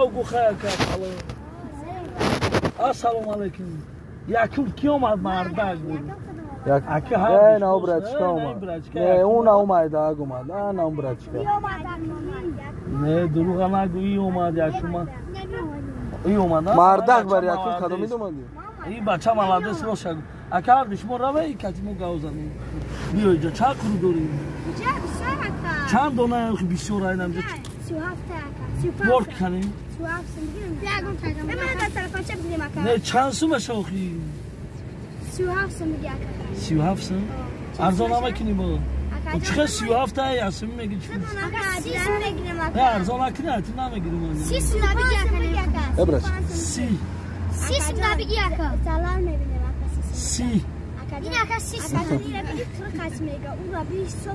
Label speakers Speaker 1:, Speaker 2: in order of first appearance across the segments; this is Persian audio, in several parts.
Speaker 1: بگو خیر کرد السلام علیکم یکم کی اومد مردک بود
Speaker 2: اکی نه نه برچکا اومد نه اون اومد آگ اومد نه اون برچکا
Speaker 1: نه دروغ نگو ای اومد یکم ای اومد
Speaker 2: مردک بر یکم کدوم اومدی
Speaker 1: ای بچه ملادس رو شد اکار دشمن روه ای کتیمو گاوزنی بیا اینجا چه کرو داریم چند دونه بیشتر راین اینجا 37 ورک کنیم 37 نه چند سو بشه آخی
Speaker 3: 37 سم میگه
Speaker 1: 37 سم ارزان هم کنی با چه 37 تا یاسم میگی چی نه ارزان نکنی ات نمیگیرم
Speaker 3: 30 سم نبیگه
Speaker 2: ابرش
Speaker 1: 30
Speaker 3: سم نبیگه سلام میبینیم
Speaker 1: 30
Speaker 3: این اکا 30 سم میگه کاش میگه اون را بیش صبح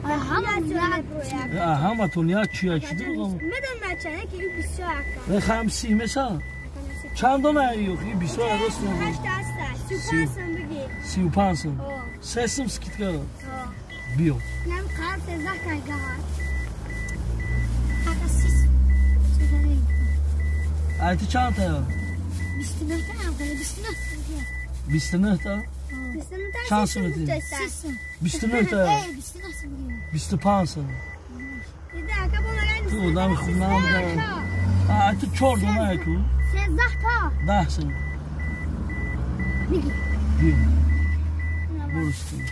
Speaker 3: اکا
Speaker 1: همه تونیا چی چی دارم
Speaker 3: میدونم چنه که این 20 اکا
Speaker 1: نه خم 30 مثلا چند دونه ایو این 20 راست نه
Speaker 3: 8 است 35 سم بگی
Speaker 1: 35 سم 3 سم سکیت کرد بیو
Speaker 3: نم قرار 13 کارگاه اکا 30
Speaker 1: ایت چند تا
Speaker 3: 29 تا هم کنه
Speaker 1: 29 تا
Speaker 3: 29 تا
Speaker 1: چند سمتی 29 تا 25 سم
Speaker 3: دیده اکا با مگن
Speaker 1: تو دم خوب نام دارم ایت 4 دونه ایکو
Speaker 3: 13 تا
Speaker 1: 10 سم
Speaker 3: بگی
Speaker 1: بیو برستی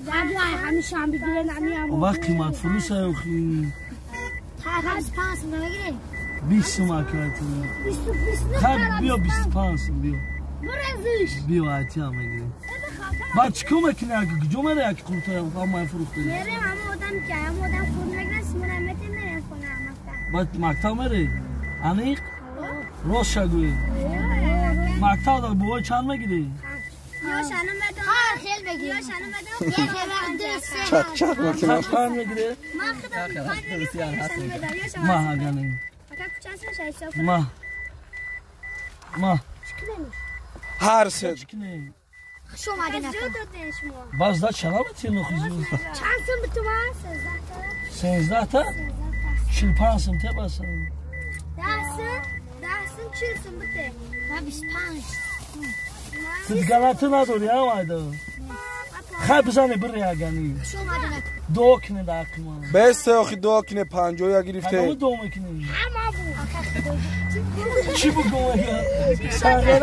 Speaker 3: زدو همیشه هم بگیرن همین
Speaker 1: و وقت قیمت فروش های اخی
Speaker 3: هست 5 سم نمیگیره
Speaker 1: 20 سم اکرایتی
Speaker 3: 20
Speaker 1: خب بیا 25 سم بیا
Speaker 3: برزش
Speaker 1: بیا ایتی هم میگیریم بعد چکو میکنی اگه جو میره اگه خورده همه فروخته
Speaker 3: میره همه آدم که همه آدم خود نگرن سمونه متن نرین کنه
Speaker 1: بعد مکتب میره انیق راست شگوی مکتب در بوهای چند میگیری
Speaker 3: یا شنو مدام خیل بگیر یا شنو مدام
Speaker 2: چک میکنم
Speaker 1: چند میگیری
Speaker 3: ما خدا
Speaker 1: ما هگنیم ما
Speaker 2: هر سه
Speaker 3: شما اگه نکنم
Speaker 1: باز دا چرا بطیر نخوزی
Speaker 3: چند سم به تو من
Speaker 1: 13 تا 45 سم ته بسن
Speaker 3: 10 سم 40 سم بته من 25
Speaker 1: تو دیگه نتو نداری هم ایده خیلی بزنه بری اگنی
Speaker 3: شما اگه نکنم
Speaker 1: دو کنه در قیمان
Speaker 2: بسته آخی دو کنه 50 یا
Speaker 1: همه
Speaker 2: گرفته
Speaker 1: دو میکنی
Speaker 3: همه بود
Speaker 1: چی بگو اگه سنگه